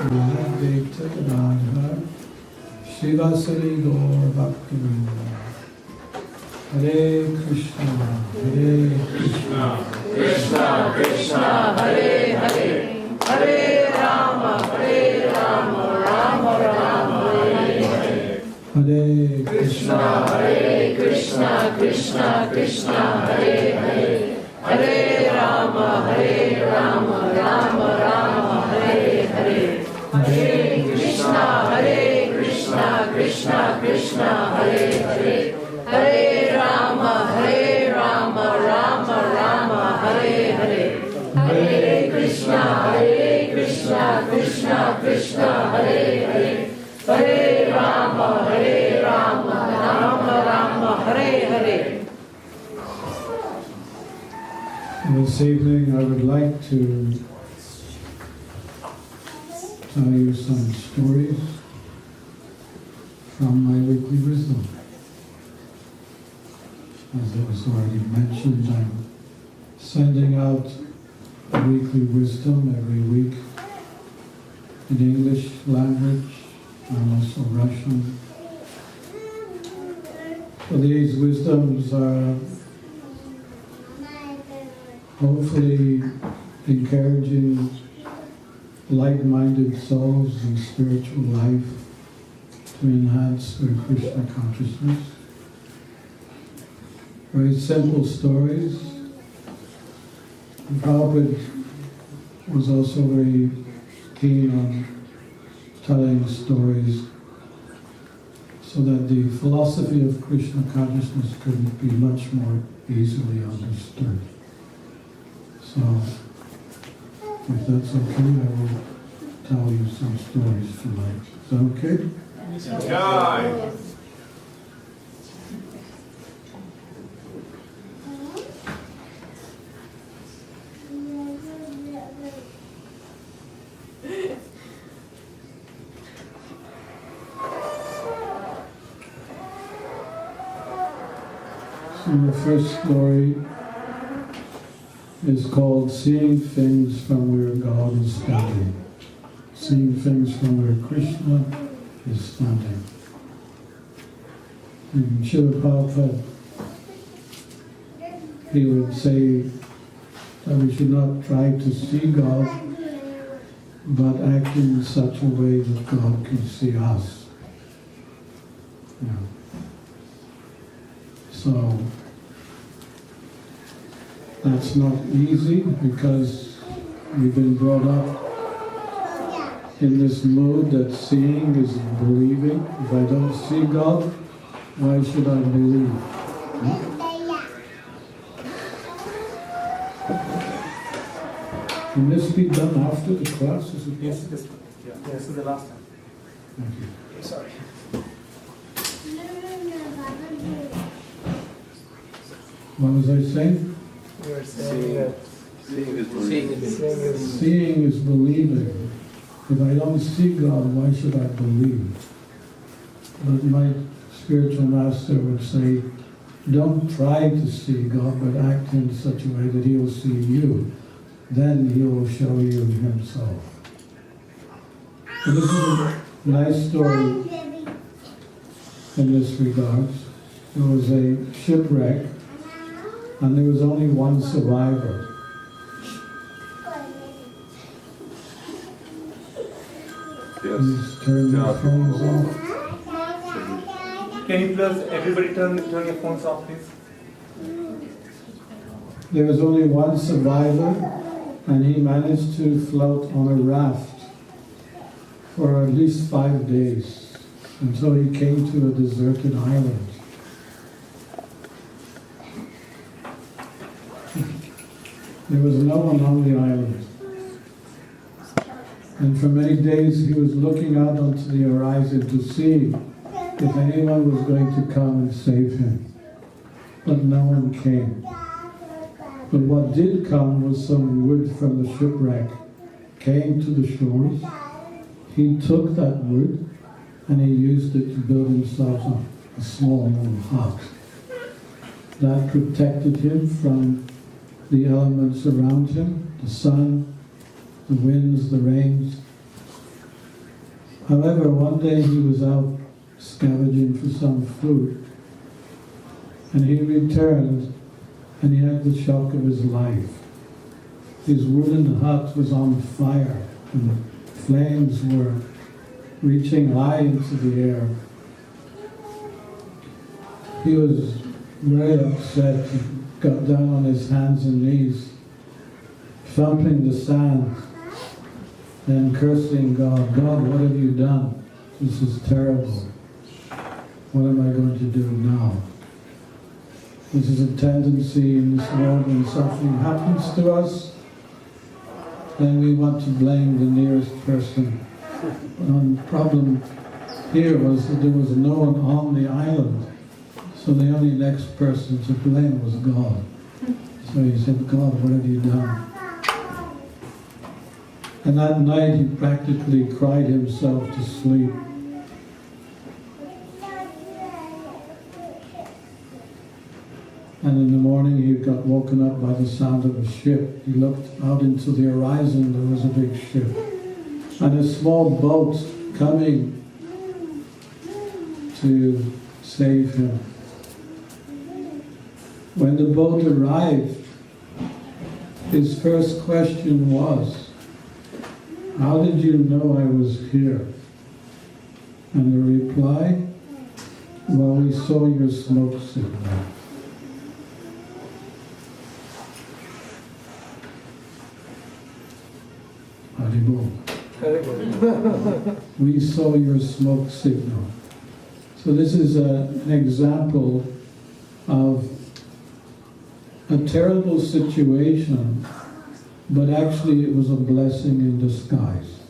Advaita Radha Shivasari Gaur Bhaktivedanta Hare Krishna Krishna Krishna Hare Hare Hare Rama Rama Rama Hare Hare Hare Krishna Krishna Krishna Hare Hare Hare Rama Rama Rama Hare Hare Hare Krishna Krishna Krishna Hare Hare Hare Rama Rama Rama Hare Hare Hare Krishna Krishna Krishna Hare Hare Hare Rama Rama Rama Hare Hare. This evening I would like to tell you some stories from my weekly wisdom. As it was already mentioned, I'm sending out weekly wisdom every week in English language and also Russian. So these wisdoms are hopefully encouraging like-minded souls in spiritual life to enhance their Krishna consciousness. Very simple stories. And Prabhupada was also very keen on telling stories so that the philosophy of Krishna consciousness could be much more easily understood. So, if that's okay, I will tell you some stories tonight. Is that okay? Yeah. So the first story is called Seeing Things from Where God is Standing. Seeing things from where Krishna is standing. And Srila Prabhupada, he would say that we should not try to see God, but act in such a way that God can see us. Yeah. So, that's not easy because we've been brought up in this mood that seeing is believing. If I don't see God, why should I believe? Can this be done after the class? Is it Yes, this one. Yeah, this is the last time. Thank you. Sorry. What was I saying? You were saying that Seeing is believing. If I don't see God, why should I believe? But my spiritual master would say, don't try to see God, but act in such a way that He will see you. Then He will show you Himself. So this is a nice story in this regard. There was a shipwreck, and there was only one survivor. Please turn your phones off. Can you please, everybody turn your phones off, please? There was only one survivor, and he managed to float on a raft for at least 5 days until he came to a deserted island. There was no one on the island. And for many days he was looking out onto the horizon to see if anyone was going to come and save him. But no one came. But what did come was some wood from the shipwreck, came to the shores. He took that wood and he used it to build himself a small little hut. That protected him from the elements around him, the sun, the winds, the rains. However, one day he was out scavenging for some food, and he returned, and he had the shock of his life. His wooden hut was on fire, and the flames were reaching high into the air. He was very upset. He got down on his hands and knees, thumping the sand, and cursing God. God, what have you done? This is terrible. What am I going to do now? This is a tendency in this world when something happens to us, then we want to blame the nearest person. The problem here was that there was no one on the island, so the only next person to blame was God. So he said, God, what have you done? And that night he practically cried himself to sleep. And in the morning he got woken up by the sound of a ship. He looked out into the horizon, there was a big ship. And a small boat coming to save him. When the boat arrived, his first question was, how did you know I was here? And the reply, well, we saw your smoke signal. We saw your smoke signal. So this is an example of a terrible situation, but actually it was a blessing in disguise.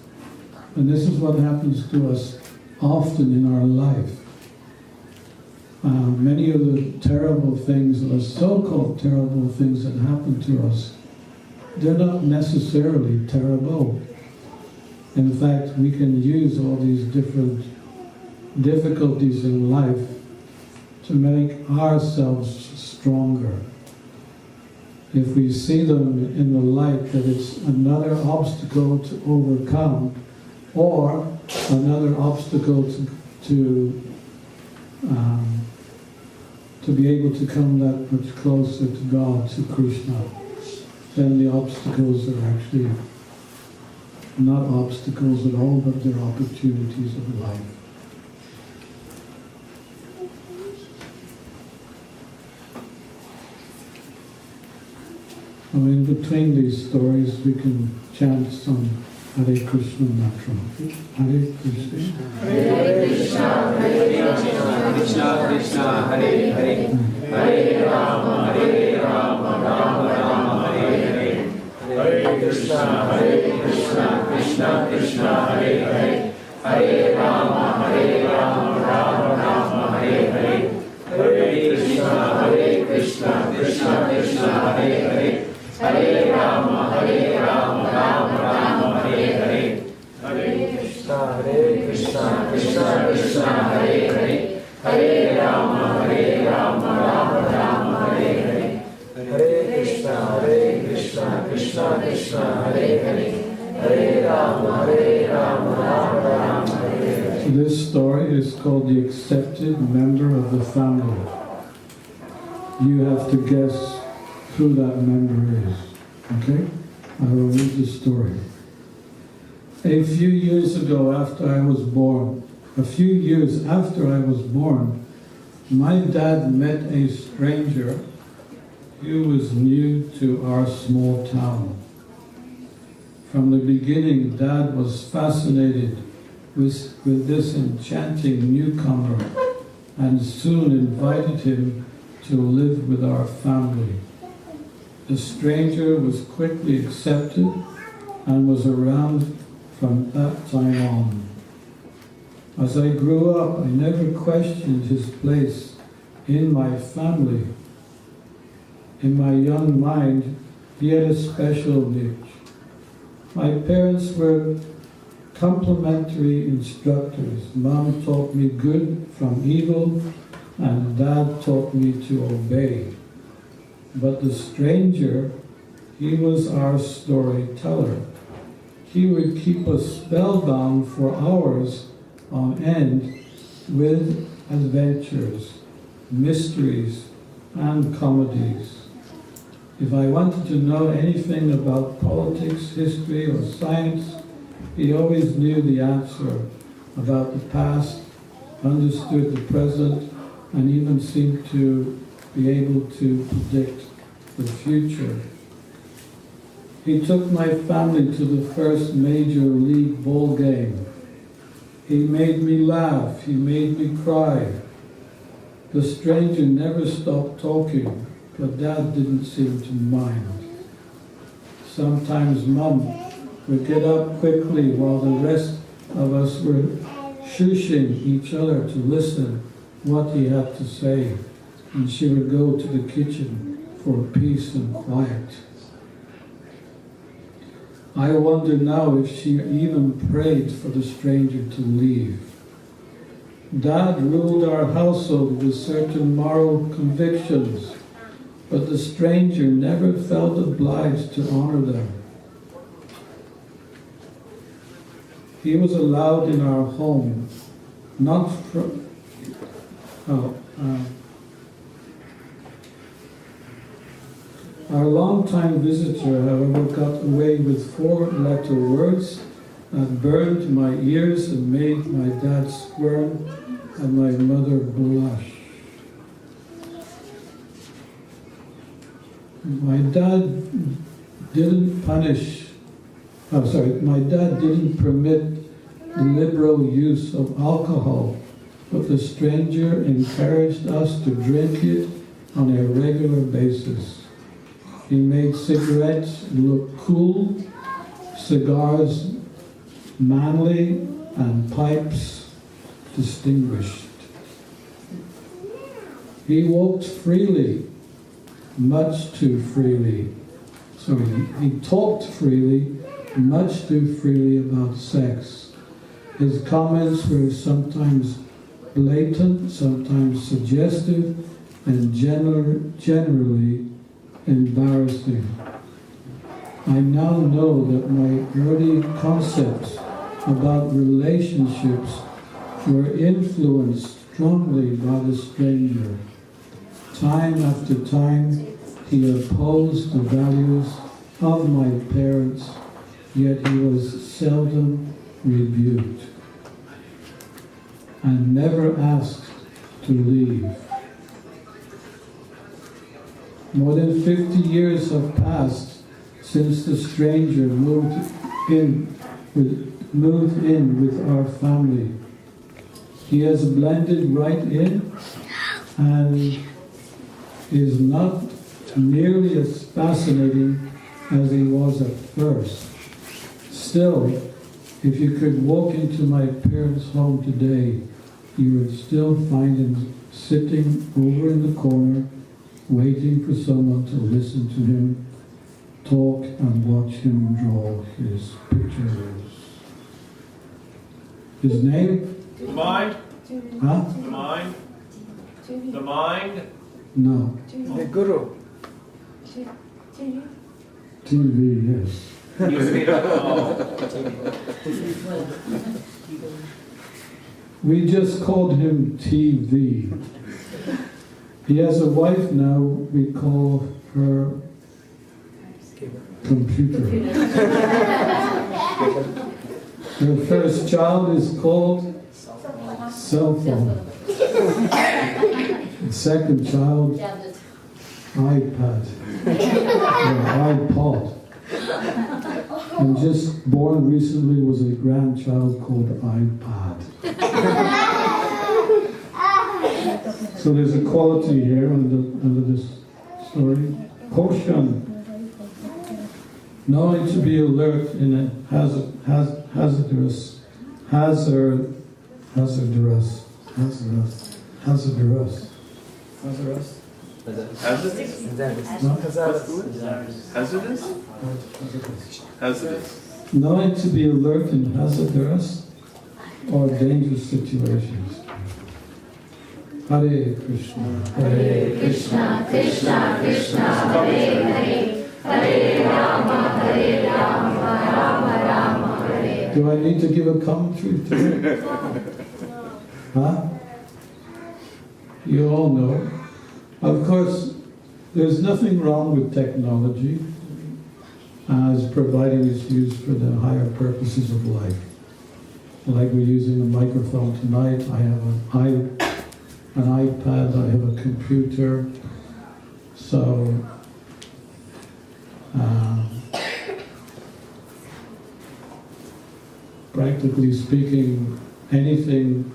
And this is what happens to us often in our life. Many of the terrible things, or so-called terrible things that happen to us, they're not necessarily terrible. In fact, we can use all these different difficulties in life to make ourselves stronger. If we see them in the light that it's another obstacle to overcome, or another obstacle to be able to come that much closer to God, to Krishna, then the obstacles are actually not obstacles at all, but they're opportunities of life. So in between these stories, we can chant some Hare Krishna mantra. Hare Krishna. Hare Krishna, Hare Krishna, Krishna Krishna, Hare Hare. Hare Rama, Rama Rama, Hare Hare. Hare Krishna, Krishna Krishna, Hare Hare. Hare Rama, Rama Hare Hare. Hare Krishna, Krishna Krishna, Hare Hare. Hare Rama, Rama Hare Hare. Hare Krishna, Krishna Krishna, Hare Hare. Hare Rama, Rama Hare Hare. Hare Krishna, Krishna Krishna, Hare Hare. Hare Rama, Rama Hare Hare. So this story is called the accepted member of the family. You have to guess who that member is. Okay? I will read the story. A few years after I was born, my dad met a stranger who was new to our small town. From the beginning, Dad was fascinated with this enchanting newcomer and soon invited him to live with our family. The stranger was quickly accepted and was around from that time on. As I grew up, I never questioned his place in my family. In my young mind, he had a special niche. My parents were complementary instructors. Mom taught me good from evil, and Dad taught me to obey. But the stranger, he was our storyteller. he would keep us spellbound for hours on end with adventures, mysteries, and comedies. If I wanted to know anything about politics, history, or science, he always knew the answer about the past, understood the present, and even seemed to be able to predict the future. He took my family to the first major league ball game. He made me laugh, he made me cry. The stranger never stopped talking, but Dad didn't seem to mind. Sometimes Mum would get up quickly while the rest of us were shushing each other to listen what he had to say, and she would go to the kitchen for peace and quiet. I wonder now if she even prayed for the stranger to leave. Dad ruled our household with certain moral convictions, but the stranger never felt obliged to honor them. He was allowed in our home, not from... Our long-time visitor, however, got away with 4-letter words that burned my ears and made my dad squirm and my mother blush. My dad didn't permit the liberal use of alcohol, but the stranger encouraged us to drink it on a regular basis. He made cigarettes look cool, cigars manly, and pipes distinguished. He walked freely, much too freely. He talked freely, much too freely about sex. His comments were sometimes blatant, sometimes suggestive, and generally embarrassing. I now know that my early concepts about relationships were influenced strongly by the stranger. Time after time, he opposed the values of my parents, yet he was seldom rebuked and never asked to leave. More than 50 years have passed since the stranger moved in with our family. He has blended right in and is not nearly as fascinating as he was at first. Still, if you could walk into my parents' home today, you would still find him sitting over in the corner, waiting for someone to listen to him talk and watch him draw his pictures. His name? The mind? Huh? The mind? The mind? No. The Guru. TV, yes. We just called him TV. He has a wife now, we call her computer. Her first child is called cell phone. The second child, iPad, or iPod. And just born recently was a grandchild called iPad. So there's a quality here under this story. Caution. Knowing to be alert in a hazardous. Hazardous. Knowing to be alert in hazardous or dangerous situations. Hare Krishna. Hare Krishna, Krishna Krishna, Hare Hare, Hare Rama, Rama Rama, Do I need to give a commentary to it? Huh? You all know. Of course, there's nothing wrong with technology as providing it's used for the higher purposes of life. Like we're using a microphone tonight, I have an iPad, I have a computer, so practically speaking, anything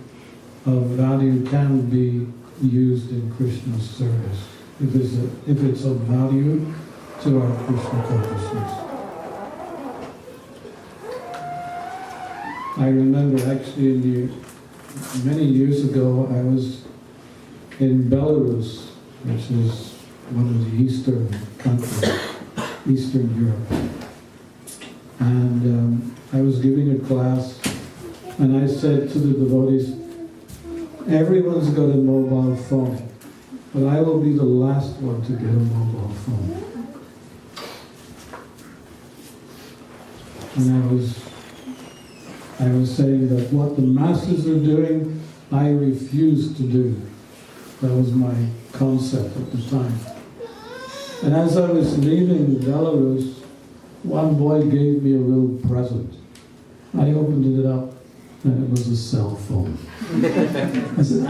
of value can be used in Krishna's service, if it's of value to our Krishna consciousness. I remember actually many years ago I was in Belarus, which is one of the eastern countries, Eastern Europe. And I was giving a class and I said to the devotees, everyone's got a mobile phone, but I will be the last one to get a mobile phone. And I was saying that what the masses are doing, I refuse to do. That was my concept at the time. And as I was leaving Belarus, one boy gave me a little present. I opened it up, and it was a cell phone. I said,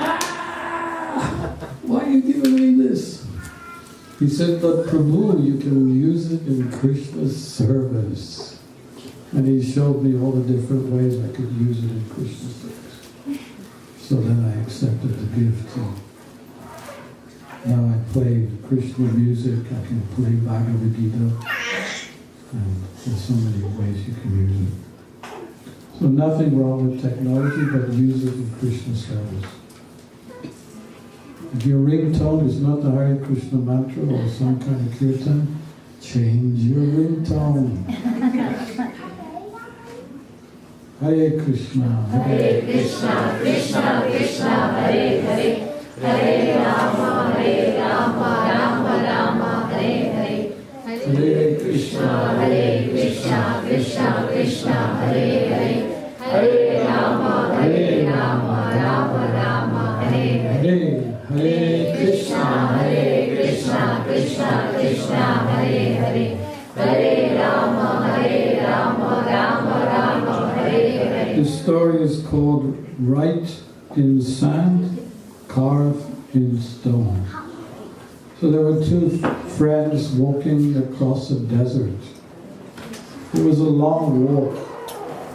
why are you giving me this? He said, but Prabhu, you can use it in Krishna's service. And he showed me all the different ways I could use it in Krishna's service. So then I accepted the gift. Now I play Krishna music, I can play Bhagavad-gita, and there's so many ways you can use it. So nothing wrong with technology, but use it in Krishna service. If your ringtone is not the Hare Krishna mantra or some kind of kirtan, change your ringtone. Hare Krishna, Hare Krishna, Krishna Krishna, Hare Hare, Hare Rama, Rama Rama, Hare Hare. Hare Krishna, Hare Krishna, Krishna Krishna, Hare Hare, Hare Rama, Rama, Hare Hare. Hare Krishna, Hare Krishna, Krishna Krishna, Hare Hare, Hare Rama, Rama, Hare Hare. This story is called Write in Sand, Carve in Stone. So there were two friends walking across a desert. It was a long walk,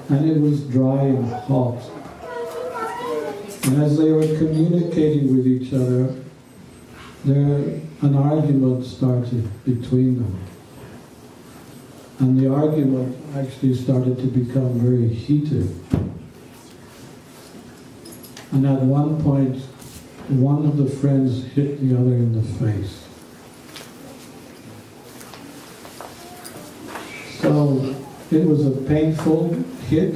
and it was dry and hot. And as they were communicating with each other, an argument started between them. And the argument actually started to become very heated. And at one point, one of the friends hit the other in the face. So it was a painful hit.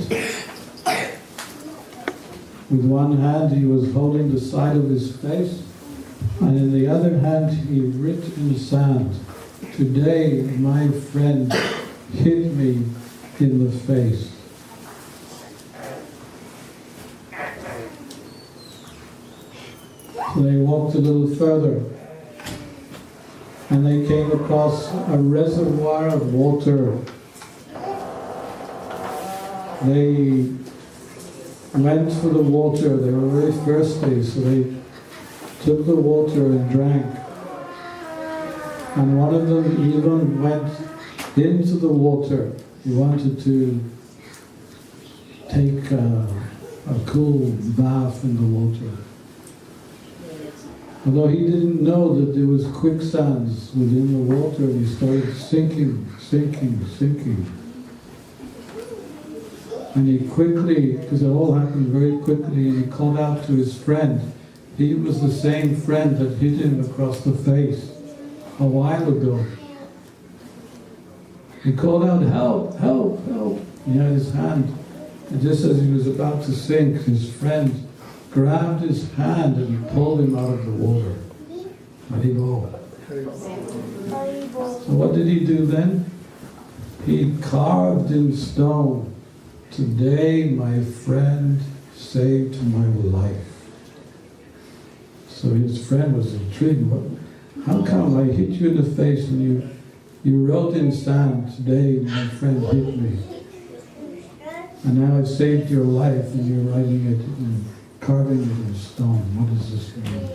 With one hand he was holding the side of his face, and in the other hand he writ in sand, "Today my friend hit me in the face." So they walked a little further, and they came across a reservoir of water. They went for the water. They were very thirsty, so they took the water and drank. And one of them even went into the water. He wanted to take a cool bath in the water. Although he didn't know that there was quicksands within the water, and he started sinking. And he quickly, because it all happened very quickly, and he called out to his friend. He was the same friend that hit him across the face a while ago. He called out, "Help, help, help." He had his hand, and just as he was about to sink, his friend grabbed his hand and pulled him out of the water. Haribol. So what did he do then? He carved in stone, today my friend saved my life. So his friend was intrigued. How come I hit you in the face and you wrote in sand, today my friend hit me. And now I saved your life and you're writing it and carving it in stone. What does this mean?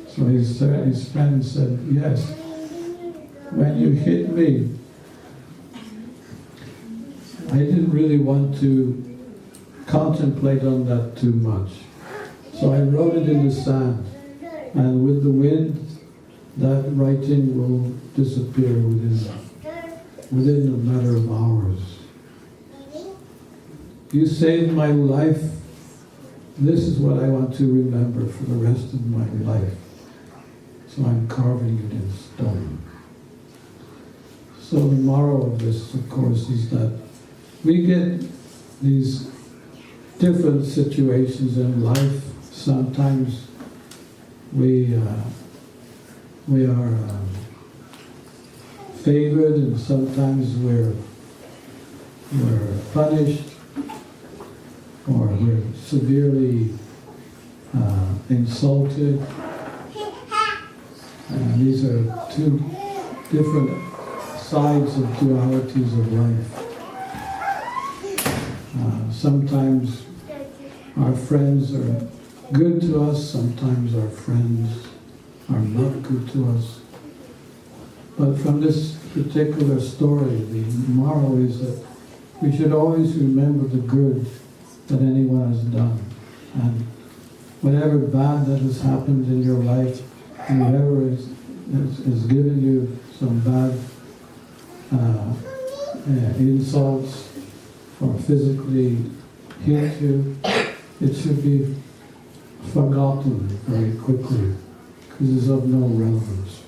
So his friend said, yes, when you hit me, I didn't really want to contemplate on that too much. So I wrote it in the sand, and with the wind, that writing will disappear within a matter of hours. You saved my life. This is what I want to remember for the rest of my life. So I'm carving it in stone. So the moral of this, of course, is that we get these different situations in life. Sometimes we are favored, and sometimes we're punished, or we're severely insulted. These are two different sides of dualities of life. Sometimes our friends are good to us, sometimes our friends are not good to us. But from this particular story, the moral is that we should always remember the good that anyone has done. And whatever bad that has happened in your life, and whoever has given you some bad insults or physically hit you, it should be forgotten very quickly, because it's of no relevance.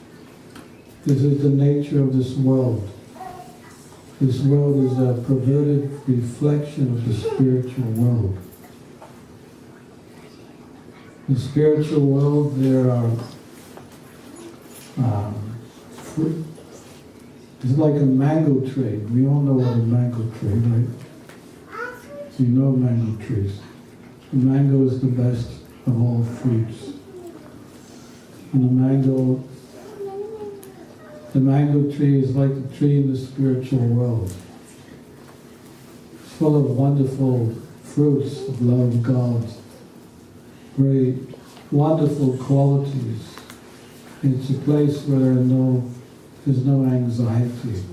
This is the nature of this world. This world is a perverted reflection of the spiritual world. The spiritual world, there are it's like a mango tree. We all know what a mango tree, right? You know mango trees. The mango is the best of all fruits. And the mango tree is like the tree in the spiritual world. It's full of wonderful fruits of love of God, very wonderful qualities. It's a place where there's no anxiety.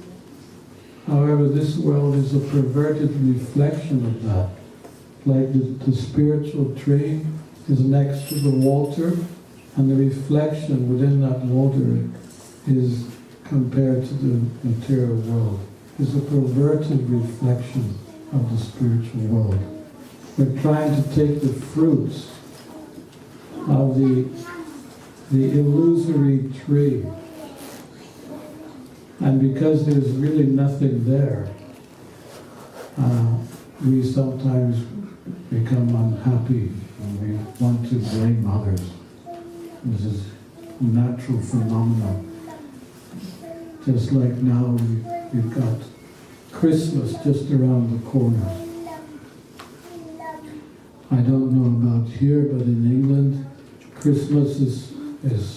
However, this world is a perverted reflection of that. Like the spiritual tree is next to the water, and the reflection within that water is compared to the material world. It's a perverted reflection of the spiritual world. We're trying to take the fruits of the illusory tree, and because there's really nothing there, we sometimes become unhappy and we want to blame others. This is a natural phenomenon. Just like now we've got Christmas just around the corner. I don't know about here, but in England, Christmas is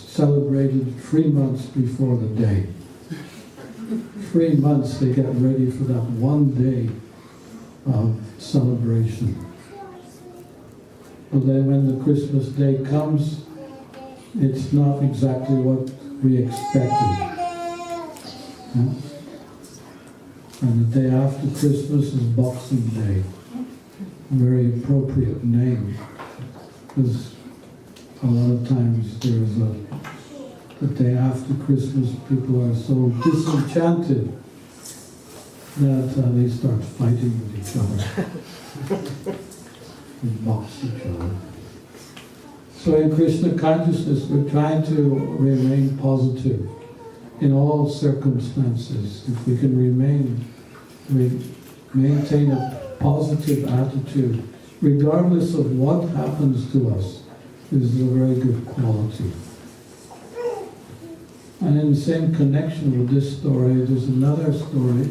celebrated 3 months before the day. 3 months they get ready for that one day of celebration. But then when the Christmas day comes, it's not exactly what we expected. Yeah? And the day after Christmas is Boxing Day. A very appropriate name, because a lot of times there's the day after Christmas, people are so disenchanted that they start fighting with each other. They box each other. So in Krishna Consciousness, we're trying to remain positive in all circumstances. If we can maintain a positive attitude, regardless of what happens to us, is a very good quality. And in the same connection with this story, there's another story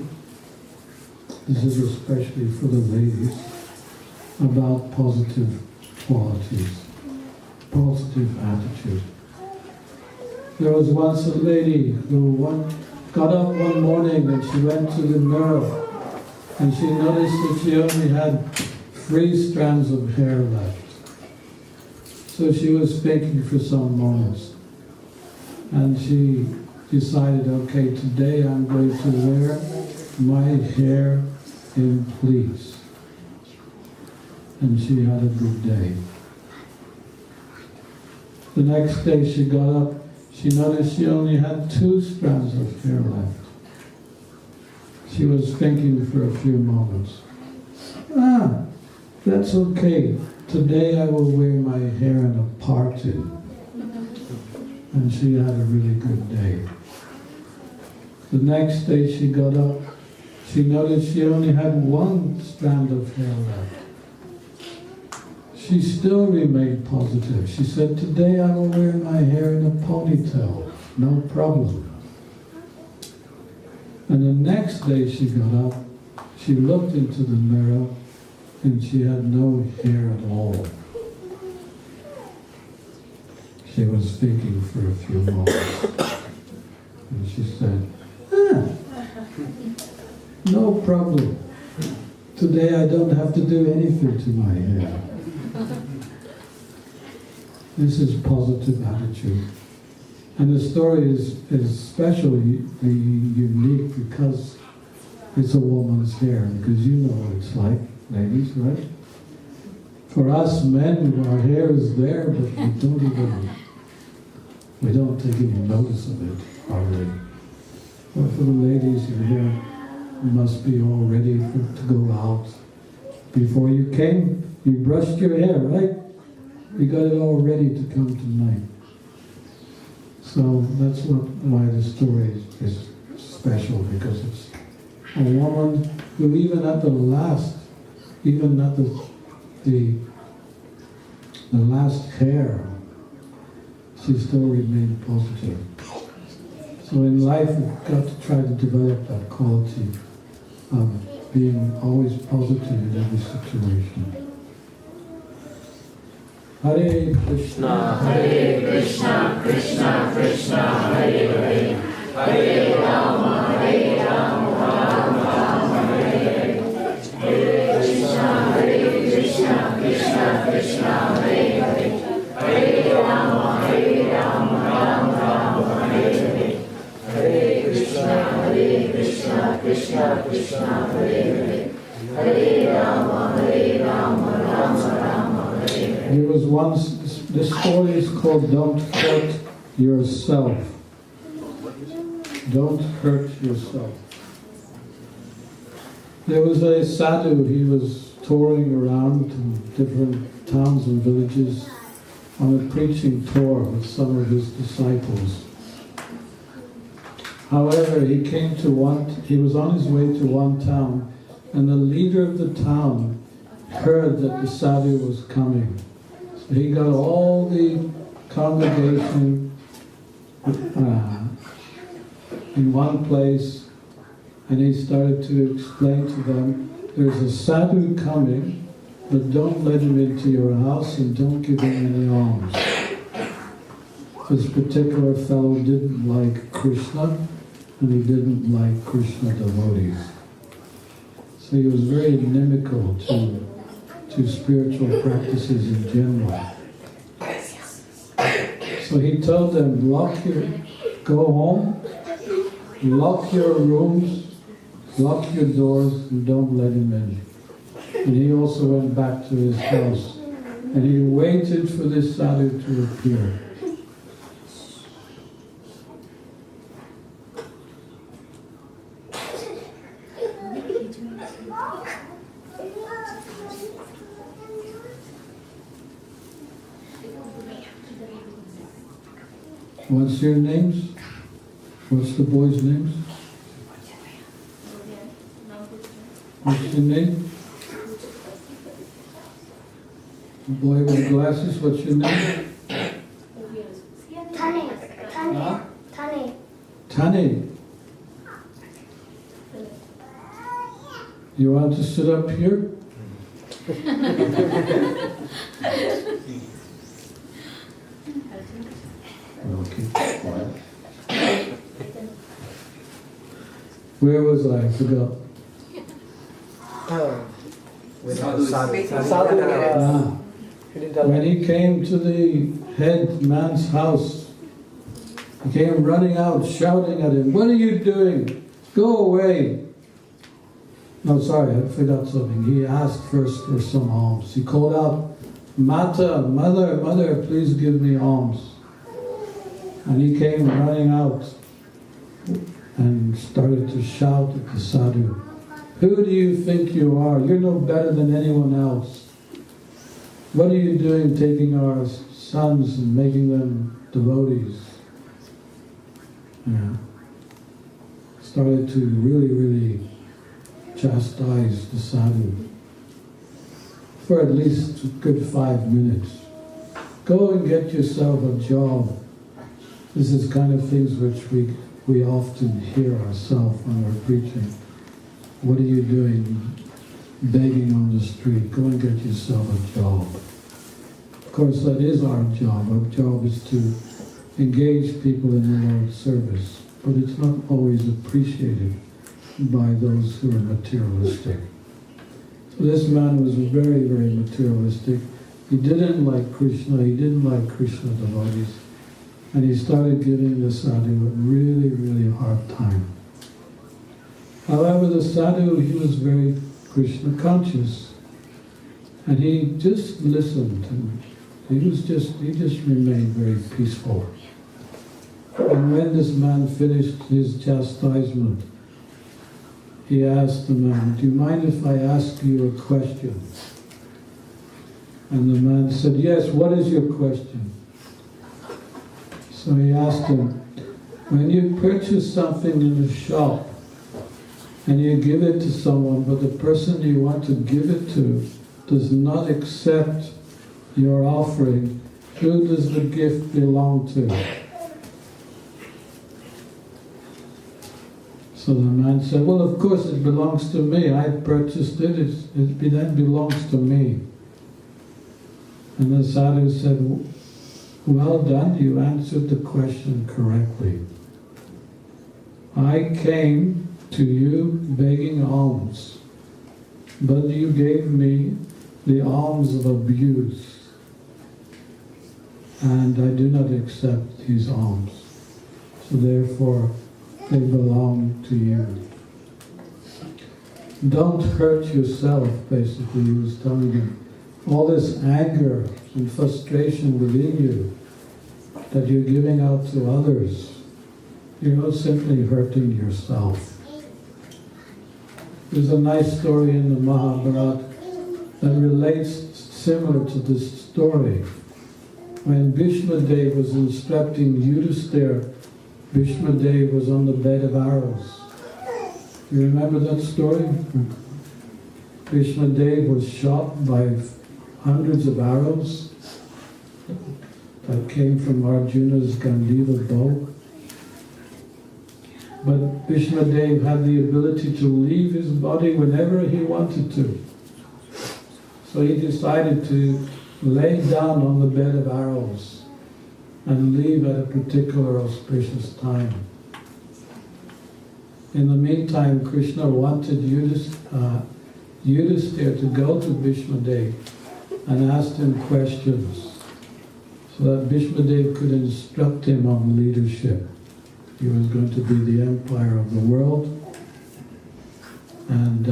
this is especially for the ladies, about positive qualities, positive attitude. There was once a lady who got up one morning and she went to the mirror and she noticed that she only had 3 strands of hair left. So she was thinking for some moments. And she decided, okay, today I'm going to wear my hair in pleats. And she had a good day. The next day she got up, she noticed she only had 2 strands of hair left. She was thinking for a few moments. That's okay. Today I will wear my hair in a party. And she had a really good day. The next day she got up, she noticed she only had 1 strand of hair left. She still remained positive. She said, today I will wear my hair in a ponytail, no problem. And the next day she got up, she looked into the mirror and she had no hair at all. She was thinking for a few moments. And she said, no problem. Today I don't have to do anything to my hair. This is positive attitude. And the story is especially unique because it's a woman's hair, because you know what it's like, ladies, right? For us men, our hair is there, but we don't take any notice of it hardly. But for the ladies, your hair must be all ready to go out. Before you came, you brushed your hair, right? You got it all ready to come tonight. So that's why the story is special, because it's a woman who even at the last hair, she still remained positive. So in life, we've got to try to develop that quality of being always positive in every situation. Hare Krishna, Krishna, Krishna, Hare Hare, Hare Rama, Rama, Hare Hare, Hare Krishna, Krishna, Krishna, Hare Hare, Hare Rama, Rama, Hare Hare, Hare Krishna, Krishna, Hare Hare, Hare Rama, Rama, Hare Hare. There was once, this story is called Don't Hurt Yourself. Don't hurt yourself. There was a sadhu, he was touring around in different towns and villages on a preaching tour with some of his disciples. However, he was on his way to one town, and the leader of the town heard that the sadhu was coming. So he got all the congregation in one place, and he started to explain to them, there's a sadhu coming, but don't let him into your house and don't give him any alms. This particular fellow didn't like Krishna, and he didn't like Krishna devotees. So he was very inimical to spiritual practices in general. So he told them, go home, lock your rooms, lock your doors, and don't let him in. And he also went back to his house, and he waited for this sadhu to appear. What's your names? What's the boys' names? What's your name? The boy with glasses, what's your name? Tane. Tane. You want to sit up here? Okay, quiet. Where was I? I forgot. When he came to the head man's house, he came running out, shouting at him, "What are you doing? Go away!" No, sorry, I forgot something. He asked first for some alms. He called out, "Mata, mother, mother, please give me alms." And he came running out and started to shout at the sadhu, "Who do you think you are? You're no better than anyone else. What are you doing taking our sons and making them devotees?" Yeah. Started to really chastise the sadhu for at least a good 5 minutes. Go and get yourself a job. This is kind of things which we often hear ourselves when we're preaching. What are you doing begging on the street? Go and get yourself a job. Of course, that is our job. Our job is to engage people in the Lord's service, but it's not always appreciated by those who are materialistic. So this man was very materialistic. He didn't like Krishna, he didn't like Krishna devotees, and he started giving the sadhu a really hard time. However, the sadhu, he was very Krishna conscious, and he just listened, and he just remained very peaceful. And when this man finished his chastisement, he asked the man, "Do you mind if I ask you a question?" And the man said, "Yes, what is your question?" So he asked him, "When you purchase something in a shop and you give it to someone, but the person you want to give it to does not accept your offering, who does the gift belong to?" So the man said, "Well, of course it belongs to me. I purchased it. That belongs to me." And the sadhu said, "Well done, you answered the question correctly. I came to you begging alms, but you gave me the alms of abuse, and I do not accept these alms. So therefore, they belong to you. Don't hurt yourself," basically he was telling him. All this anger and frustration within you that you're giving out to others, you're not simply hurting yourself. There's a nice story in the Mahabharata that relates similar to this story. When Bhishma Dev was instructing Yudhisthira, Bhishma Dev was on the bed of arrows. You remember that story? Bhishma Dev was shot by hundreds of arrows that came from Arjuna's Gandiva bow. But Bhishma Dev had the ability to leave his body whenever he wanted to. So he decided to lay down on the bed of arrows and leave at a particular auspicious time. In the meantime, Krishna wanted Yudhisthira to go to Bhishma Dev and ask him questions so that Bhishma Dev could instruct him on leadership. He was going to be the empire of the world, and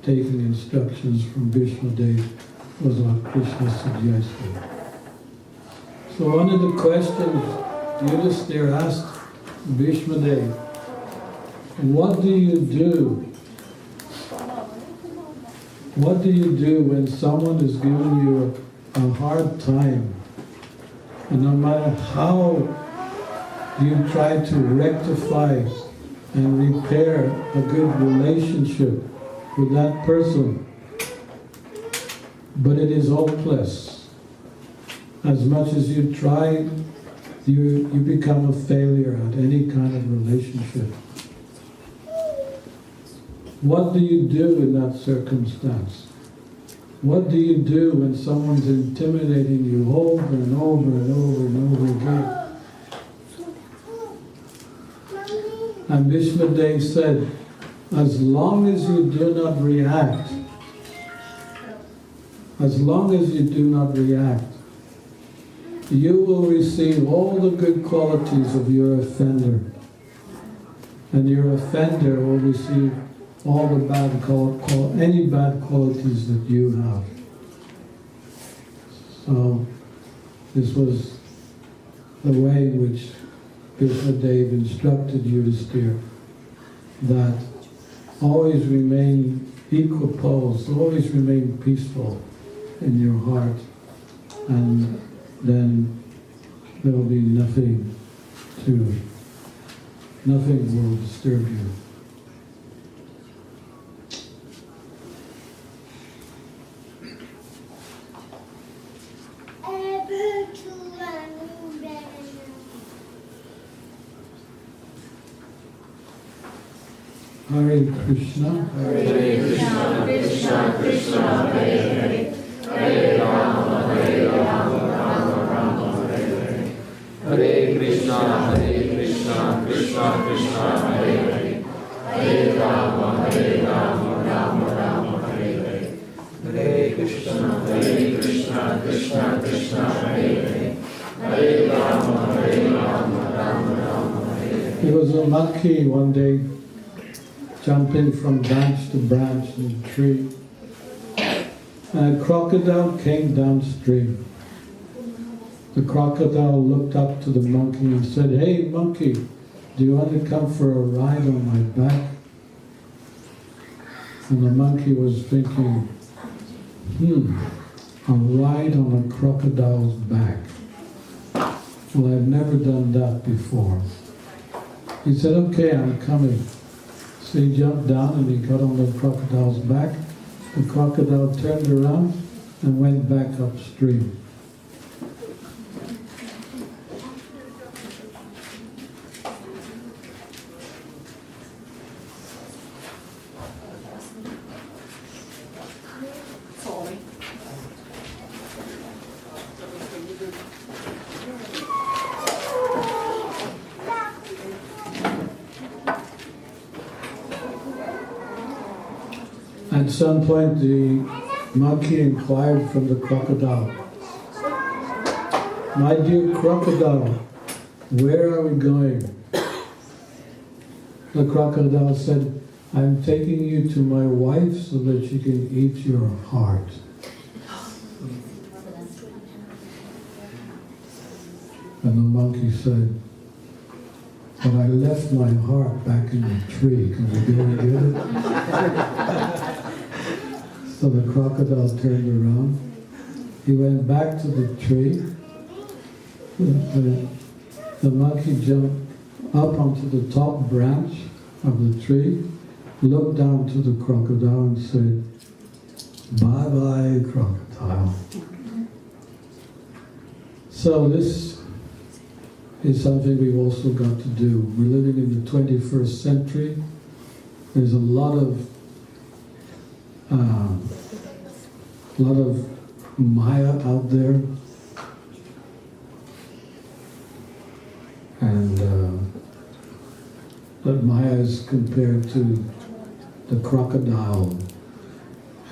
taking instructions from Bhishma Dev was what Krishna suggested. So one of the questions Yudhisthira asked Bhishma Dev, what do you do? What do you do when someone is giving you a hard time? And no matter how you try to rectify and repair a good relationship with that person, but it is hopeless. As much as you try, you become a failure at any kind of relationship. what do you do in that circumstance? What do you do when someone's intimidating you over and over and over and over again? And Bhishmadev said, as long as you do not react, as long as you do not react, you will receive all the good qualities of your offender. And your offender will receive all the bad any bad qualities that you have. So this was the way in which Bhishmadev instructed Yudhisthira, that always remain equiposed, always remain peaceful in your heart, and then there will be nothing will disturb you. Hare Krishna, Hare Krishna, Krishna Krishna, Hare Hare, Hare Rama, Rama Rama, Hare Hare. Hare Krishna, Krishna Krishna, Hare Hare, Hare Rama, Rama Rama, Hare Hare. Hare Krishna, Krishna Krishna, Hare Hare, Hare Rama, Rama Rama, Hare Hare. There was a monkey one day jumping from branch to branch in a tree. And a crocodile came downstream. The crocodile looked up to the monkey and said, "Hey monkey, do you want to come for a ride on my back?" And the monkey was thinking, a ride on a crocodile's back. Well, I've never done that before. He said, "Okay, I'm coming." So he jumped down and he got on the crocodile's back. The crocodile turned around and went back upstream. At some point the monkey inquired from the crocodile, "My dear crocodile, where are we going?" The crocodile said, "I'm taking you to my wife so that she can eat your heart." And the monkey said, "But I left my heart back in the tree. Can we go and get it?" So the crocodile turned around. He went back to the tree. The monkey jumped up onto the top branch of the tree, looked down to the crocodile and said, "Bye-bye, crocodile." So this is something we've also got to do. We're living in the 21st century. There's a lot of Maya out there, and that Maya is compared to the crocodile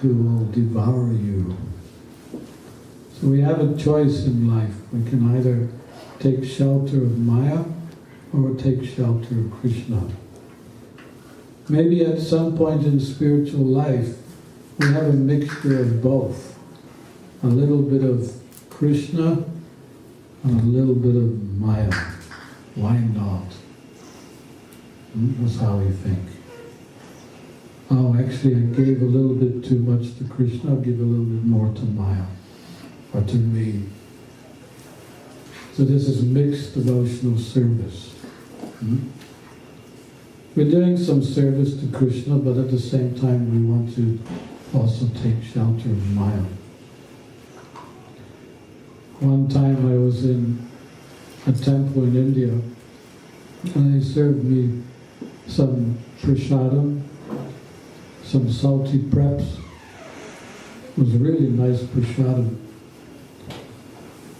who will devour you. So we have a choice in life. We can either take shelter of Maya or take shelter of Krishna. Maybe at some point in spiritual life we have a mixture of both. A little bit of Krishna and a little bit of Maya. Why not? That's how we think. Oh, actually I gave a little bit too much to Krishna, I'll give a little bit more to Maya, or to me. So this is mixed devotional service. We're doing some service to Krishna, but at the same time we want to also take shelter of Maya. One time I was in a temple in India and they served me some prasadam, some salty preps. It was really nice prasadam.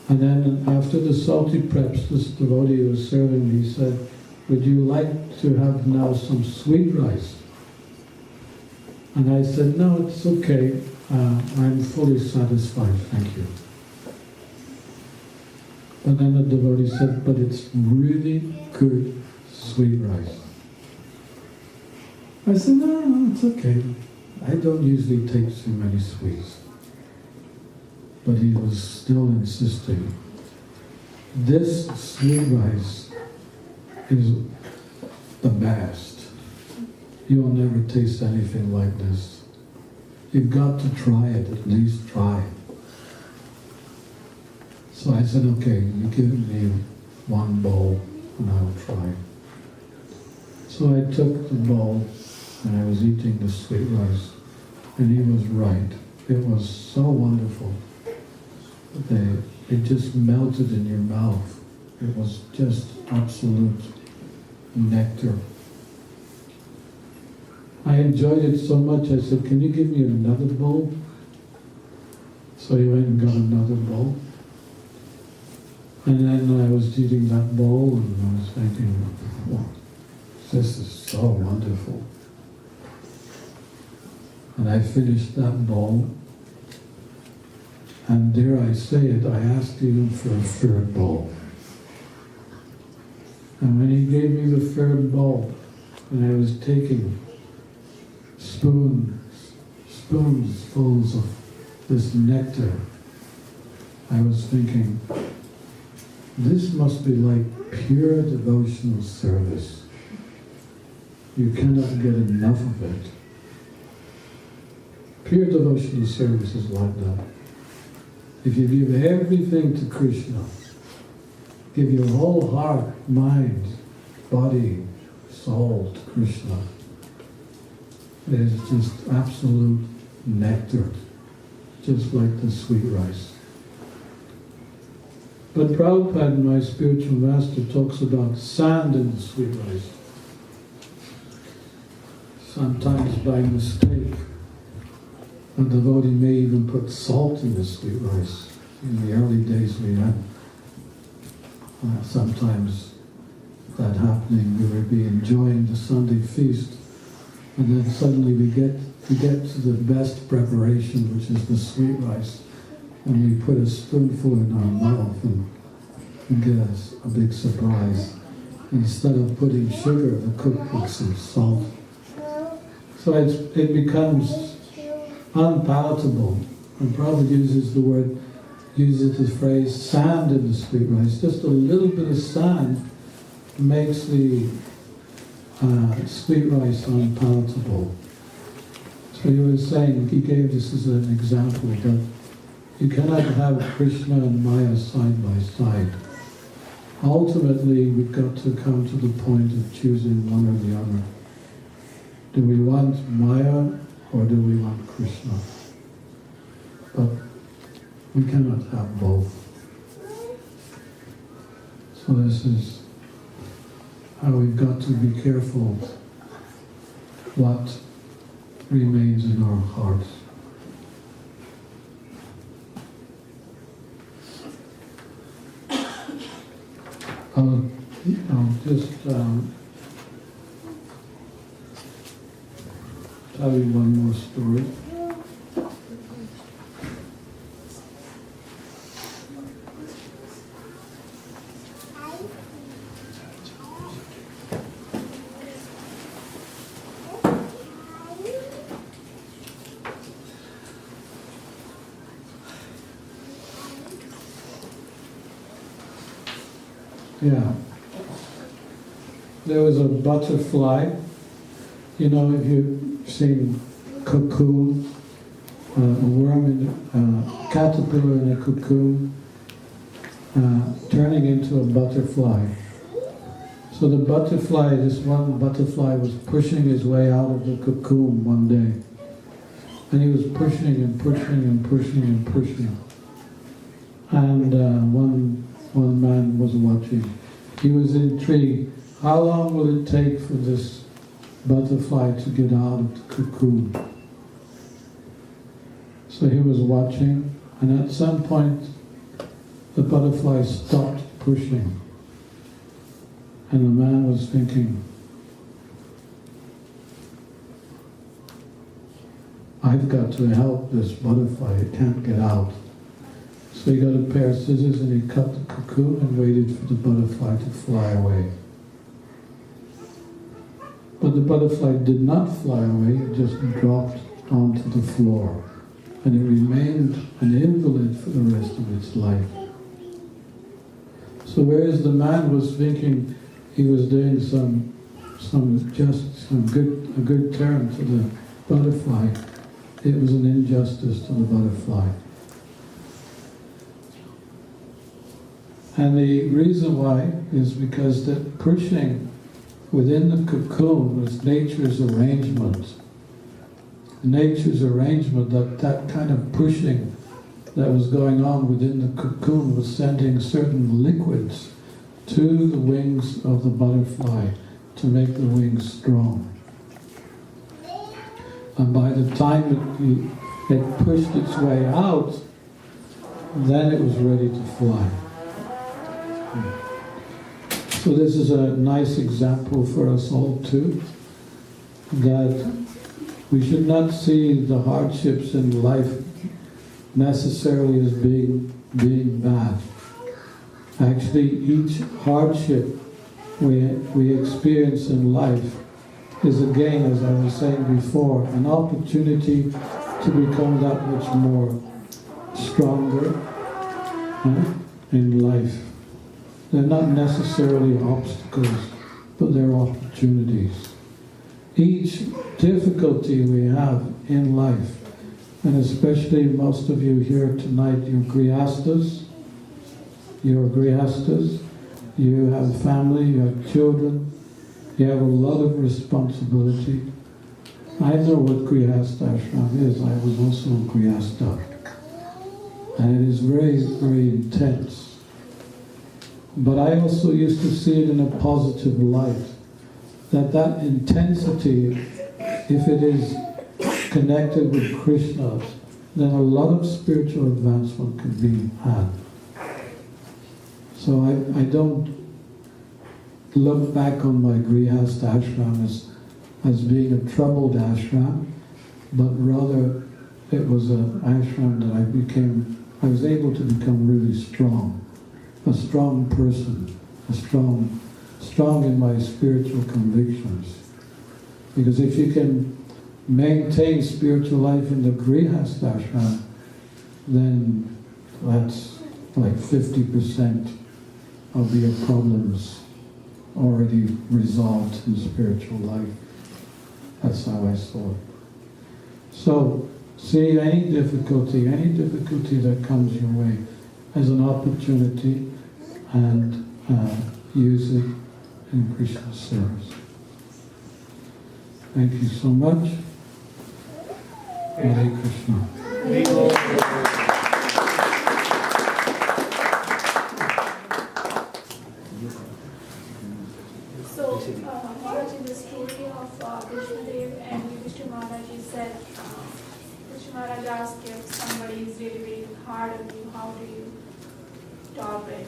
And then after the salty preps, this devotee who was serving me said, would you like to have now some sweet rice? And I said, no, it's okay. I'm fully satisfied, thank you. But then the devotee said, but it's really good sweet rice. I said, no, it's okay. I don't usually take too many sweets. But he was still insisting. This sweet rice is the best. You'll never taste anything like this. You've got to try it, at least try it. So I said, okay, you give me one bowl and I'll try. So I took the bowl and I was eating the sweet rice, and he was right. It was so wonderful. It just melted in your mouth. It was just absolute nectar. I enjoyed it so much, I said, can you give me another bowl? So he went and got another bowl. And then I was eating that bowl and I was thinking, oh, this is so wonderful. And I finished that bowl. And dare I say it, I asked even for a third bowl. And when he gave me the third bowl, and I was taking spoonsfuls of this nectar, I was thinking, this must be like pure devotional service. You cannot get enough of it. Pure devotional service is like that. If you give everything to Krishna, give your whole heart, mind, body, soul to Krishna, it is just absolute nectar, just like the sweet rice. But Prabhupada, my spiritual master, talks about sand in the sweet rice. Sometimes by mistake, a devotee may even put salt in the sweet rice. In the early days we had sometimes that happening. We would be enjoying the Sunday feast, and then suddenly we get to the best preparation, which is the sweet rice, and we put a spoonful in our mouth and get a big surprise. Instead of putting sugar, the cook puts some salt. So it becomes unpalatable. And Prabhupada uses the phrase sand in the sweet rice. Just a little bit of sand makes the sweet rice unpalatable. So he was saying, he gave this as an example, that you cannot have Krishna and Maya side by side. Ultimately, we've got to come to the point of choosing one or the other. Do we want Maya or do we want Krishna? But we cannot have both. So this is how we've got to be careful what remains in our hearts. I'll just tell you one more story. Yeah. There was a butterfly. You know, if you've seen cocoon, a worm a caterpillar in a cocoon, turning into a butterfly. So the butterfly, this one butterfly was pushing his way out of the cocoon one day. And he was pushing and pushing and pushing and pushing. And one man was watching. He was intrigued. How long will it take for this butterfly to get out of the cocoon. So he was watching, and at some point the butterfly stopped pushing. And the man was thinking, I've got to help this butterfly, it can't get out. So he got a pair of scissors and he cut the cocoon and waited for the butterfly to fly away. But the butterfly did not fly away, it just dropped onto the floor. And it remained an invalid for the rest of its life. So whereas the man was thinking he was doing a good turn to the butterfly, it was an injustice to the butterfly. And the reason why is because that pushing within the cocoon was nature's arrangement. Nature's arrangement, that kind of pushing that was going on within the cocoon was sending certain liquids to the wings of the butterfly to make the wings strong. And by the time it pushed its way out, then it was ready to fly. So this is a nice example for us all too, that we should not see the hardships in life necessarily as being bad. Actually, each hardship we experience in life is, again, as I was saying before, an opportunity to become that much more stronger in life. They're not necessarily obstacles, but they're opportunities. Each difficulty we have in life, and especially most of you here tonight, you're grihastas, you have family, you have children, you have a lot of responsibility. I know what grihasta ashram is. I was also a grihasta. And it is very, very intense. But I also used to see it in a positive light. That intensity, if it is connected with Krishna, then a lot of spiritual advancement can be had. So I don't look back on my grihasta ashram as being a troubled ashram, but rather it was an ashram that I was able to become really strong, a strong person, strong in my spiritual convictions. Because if you can maintain spiritual life in the grihasta ashram, then that's like 50% of your problems already resolved in spiritual life. That's how I saw it. So, see any difficulty that comes your way as an opportunity and use it in Krishna's service. Thank you so much. Hare Krishna. So, Maharaj, in the story of Krishnadev and Yudhishthira Maharaj, he said, Krishna Maharaj asked if somebody is really, really hard on you, how do you stop it?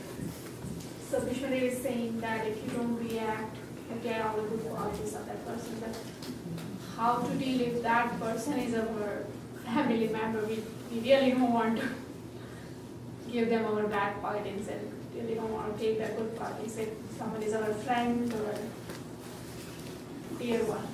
So Krishnadev is saying that if you don't react, you get all the good qualities of that person. But how to deal if that person is our family member? We really don't want to give them our bad qualities and really don't want to take their good qualities. If someone is our friend or dear one.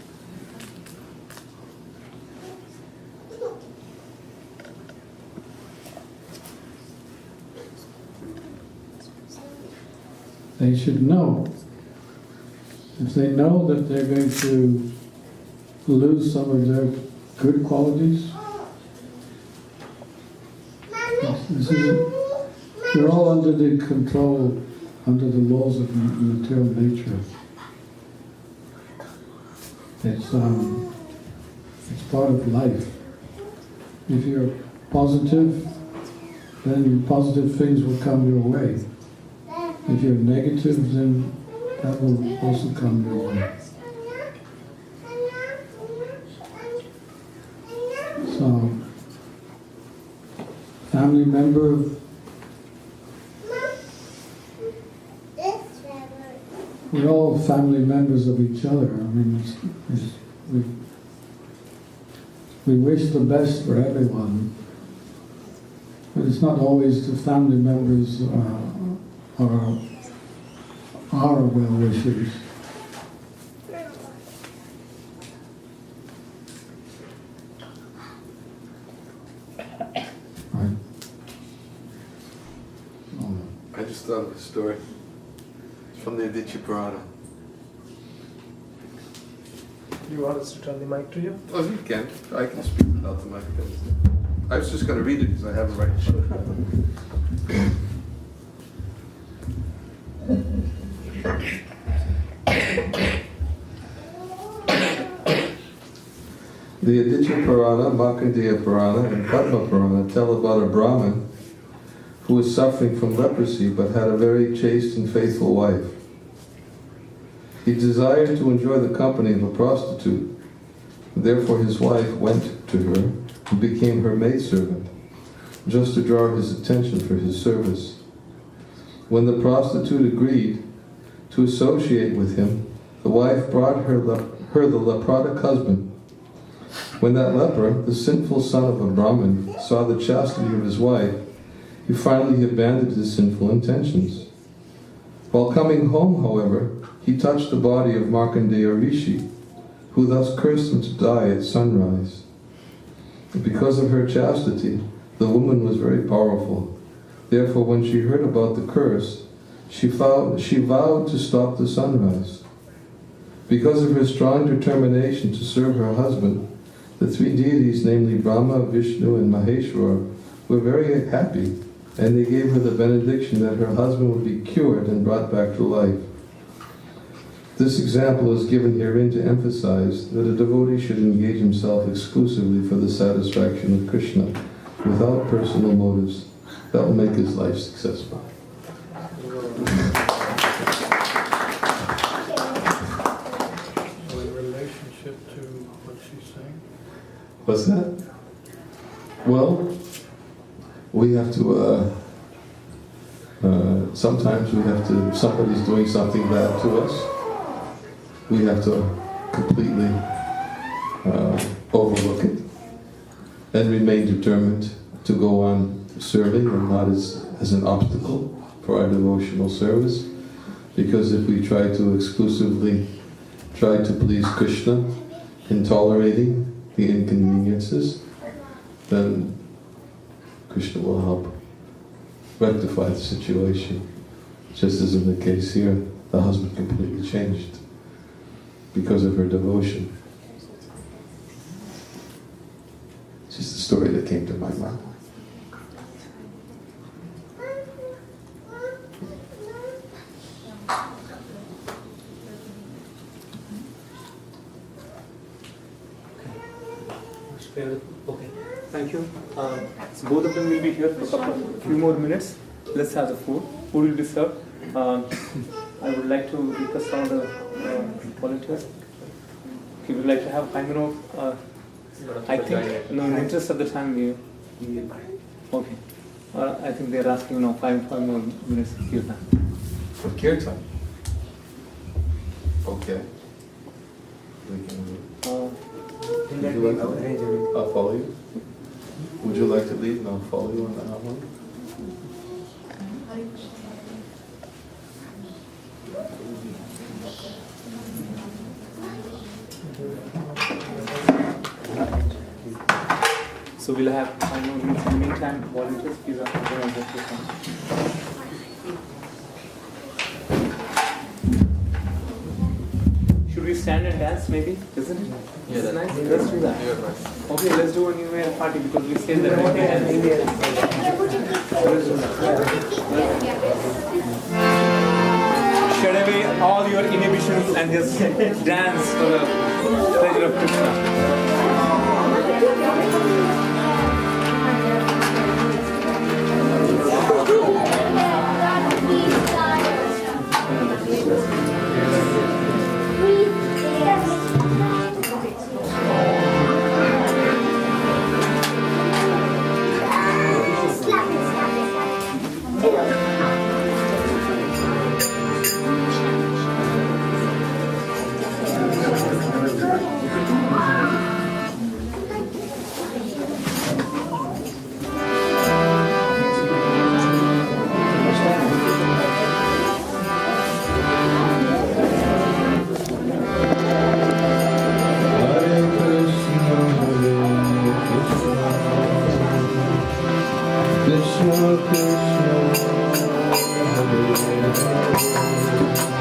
They should know. If they know that they're going to lose some of their good qualities, we're all under the control, under the laws of material nature. It's part of life. If you're positive, then positive things will come your way. If you're negative, then that will also come your way. family member of... We're all family members of each other. I mean, we wish the best for everyone, but it's not always the family members are our well-wishers. Right. I just thought of a story from the Purana. Do you want us to turn the mic to you? Oh, you can. I can speak without the mic. I was just going to read it because I have it right in front of me. The Aditya Purana, Markandeya Purana, and Padma Purana tell about a Brahmin who was suffering from leprosy but had a very chaste and faithful wife. He desired to enjoy the company of a prostitute. Therefore his wife went to her and became her maidservant, just to draw his attention for his service. When the prostitute agreed to associate with him, the wife brought her the leprotic husband. When that leper, the sinful son of a Brahmin, saw the chastity of his wife, he finally abandoned his sinful intentions. While coming home, however, he touched the body of Markandeya Rishi, who thus cursed him to die at sunrise. And because of her chastity, the woman was very powerful. Therefore, when she heard about the curse, she vowed to stop the sunrise. Because of her strong determination to serve her husband, the three deities, namely Brahma, Vishnu, and Maheshwara, were very happy, and they gave her the benediction that her husband would be cured and brought back to life. This example is given herein to emphasize that a devotee should engage himself exclusively for the satisfaction of Krishna, without personal motives. That will make his life successful. In relationship to what she's saying? What's that? Well, we have to, sometimes we have to, somebody's doing something bad to us. We have to completely overlook it and remain determined to go on serving and not as an obstacle for our devotional service. Because if we try to exclusively try to please Krishna in tolerating the inconveniences, then Krishna will help rectify the situation. Just as in the case here, the husband completely changed because of her devotion. It's just a story that came to my mind. Okay, thank you. So both of them will be here for a few more minutes. Let's have the food. Food will be served. I would like to request all the volunteers. Okay, we would like to have 5 minutes. I think, no, in the interest of the time, we okay. I think they're asking 5 more minutes of kirtan. For kirtan? Okay. We can. Would you like to, I'll follow you. Would you like to lead and I'll follow you on that one? So we'll have 5 more minutes. In the meantime, volunteers, please ask them. Should we stand and dance maybe? Isn't it? Yeah, that's nice. Let's do that. Yeah, Okay, let's do a New Year party because we say that we can dance. Let's do that. Shut away all your inhibitions and just dance for the pleasure of Krishna. Krishna, Hare Hare.